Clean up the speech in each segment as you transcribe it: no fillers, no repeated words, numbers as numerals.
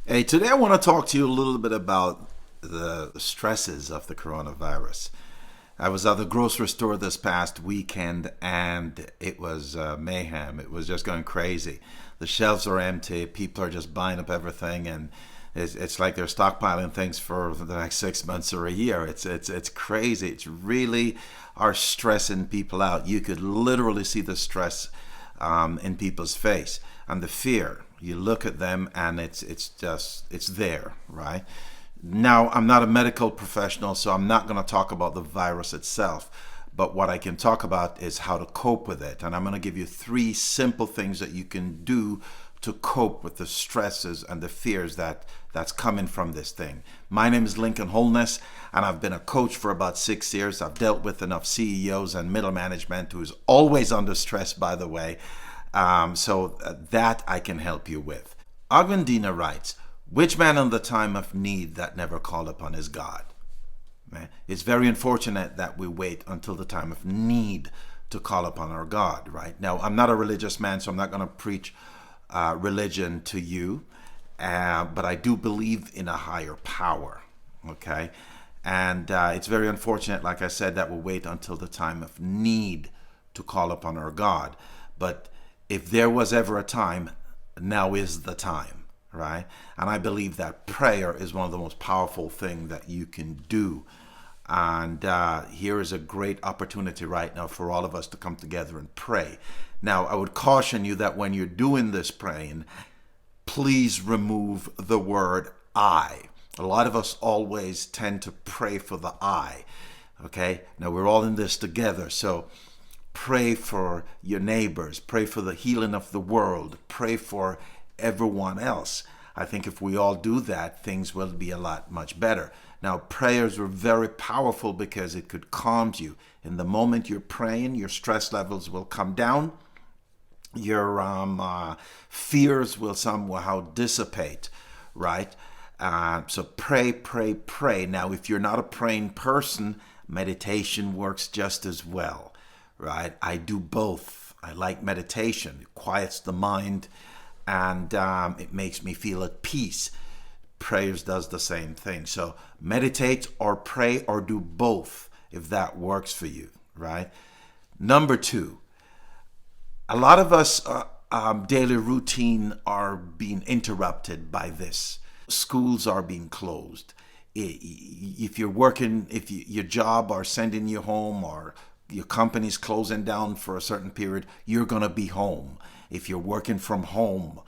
Hey, today I want to talk to you a little bit about the stresses of the coronavirus. I was at the grocery store this past weekend and it was mayhem. It was just going crazy. The shelves are empty. People are just buying up everything, and it's like they're stockpiling things for the next 6 months or a year. It's crazy. It's really are stressing people out. You could literally see the stress in people's face and the fear. You look at them and it's there, right? Now, I'm not a medical professional, so I'm not going to talk about the virus itself. But what I can talk about is how to cope with it. And I'm going to give you three simple things that you can do to cope with the stresses and the fears that's coming from this thing. My name is Lincoln Holness, and I've been a coach for about 6 years. I've dealt with enough CEOs and middle management who's always under stress, by the way. So that I can help you with. Augundina writes, which man in the time of need that never called upon his God? Man, it's very unfortunate that we wait until the time of need to call upon our God, right? Now, I'm not a religious man, so I'm not going to preach religion to you, but I do believe in a higher power, okay? And it's very unfortunate, like I said, that we wait until the time of need to call upon our God. But if there was ever a time, now is the time, right? And I believe that prayer is one of the most powerful things that you can do. And here is a great opportunity right now for all of us to come together and pray. Now, I would caution you that when you're doing this praying, please remove the word I. A lot of us always tend to pray for the I. Okay? Now, we're all in this together. So pray for your neighbors. Pray for the healing of the world. Pray for everyone else. I think if we all do that, things will be a lot much better. Now, prayers are very powerful because it could calm you. In the moment you're praying, your stress levels will come down. Your fears will somehow dissipate, right? So pray, pray, pray. Now, if you're not a praying person, meditation works just as well, right? I do both. I like meditation. It quiets the mind, and it makes me feel at peace. Prayers does the same thing. So meditate or pray or do both if that works for you, right? Number two, a lot of us daily routine are being interrupted by this. Schools are being closed. If you're working, if your job are sending you home, or your company's closing down for a certain period, you're going to be home. If you're working from home,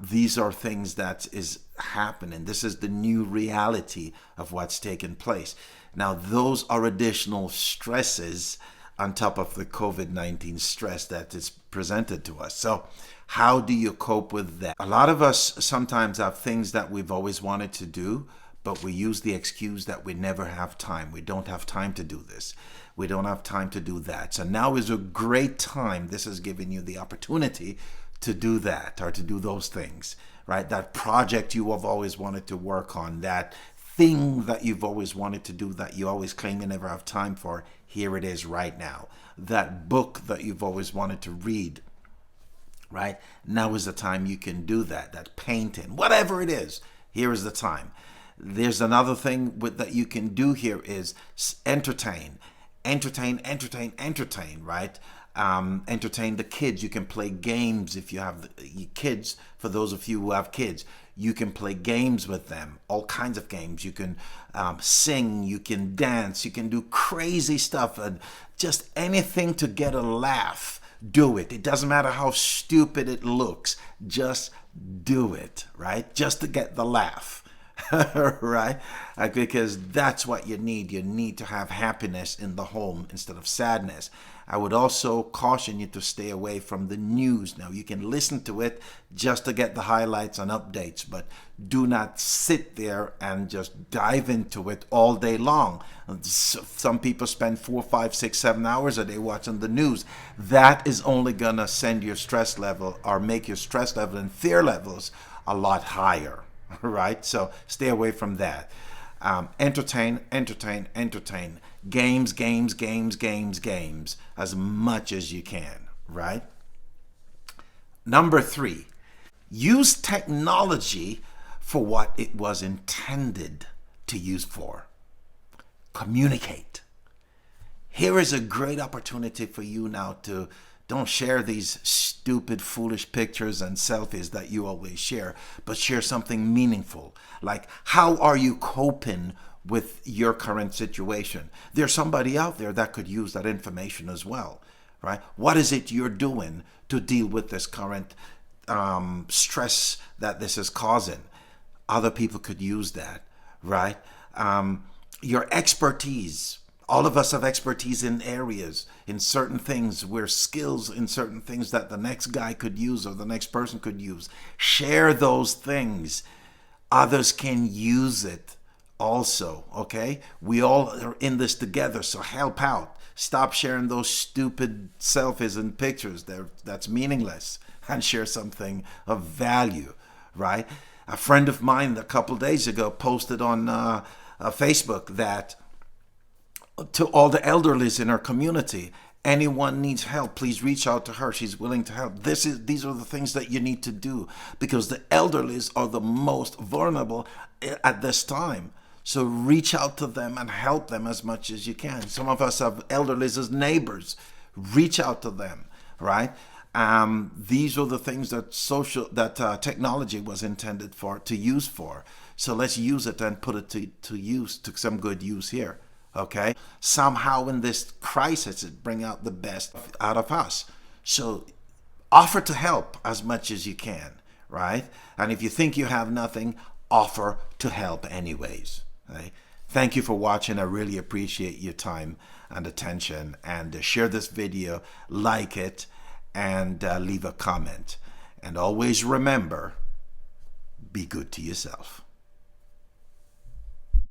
these are things that is happening. This is the new reality of what's taking place. Now, those are additional stresses on top of the COVID-19 stress that is presented to us. So how do you cope with that? A lot of us sometimes have things that we've always wanted to do, but we use the excuse that we never have time. We don't have time to do this. We don't have time to do that. So now is a great time. This is giving you the opportunity to do that, or to do those things, right? That project you have always wanted to work on, that thing that you've always wanted to do that you always claim you never have time for, here it is right now. That book that you've always wanted to read, right? Now is the time you can do that. That painting, whatever it is, here is the time. There's another thing that you can do here is entertain, right? Entertain the kids. You can play games if you have kids. For those of you who have kids, you can play games with them, all kinds of games. You can sing, you can dance, you can do crazy stuff, and just anything to get a laugh. Do it. It doesn't matter how stupid it looks. Just do it, right? Just to get the laugh. Right? Because that's what you need. You need to have happiness in the home instead of sadness. I would also caution you to stay away from the news. Now, you can listen to it just to get the highlights and updates, but do not sit there and just dive into it all day long. Some people spend 4, 5, 6, 7 hours a day watching the news. That is only going to send your stress level, or make your stress level and fear levels a lot higher. Right? So stay away from that. Entertain. Games as much as you can, right? Number three, use technology for what it was intended to use for. Communicate. Here is a great opportunity for you now to don't share these stupid, foolish pictures and selfies that you always share, but share something meaningful. Like, how are you coping with your current situation? There's somebody out there that could use that information as well, right? What is it you're doing to deal with this current stress that this is causing? Other people could use that, right? Your expertise. All of us have expertise in areas, in certain things. We're skills in certain things that the next guy could use or the next person could use. Share those things. Others can use it also, okay? We all are in this together, so help out. Stop sharing those stupid selfies and pictures. That's meaningless. And share something of value, right? A friend of mine a couple days ago posted on Facebook that to all the elderlies in our community, anyone needs help, please reach out to her. She's willing to help. These are the things that you need to do, because the elderlies are the most vulnerable at this time. So reach out to them and help them as much as you can. Some of us have elderlies as neighbors. Reach out to them, right? These are the things that technology was intended to use for. So let's use it and put it to some good use here. Okay, somehow in this crisis, it bring out the best out of us. So offer to help as much as you can, right? And if you think you have nothing, offer to help anyways. Right? Thank you for watching. I really appreciate your time and attention. And share this video, like it, and leave a comment. And always remember, be good to yourself.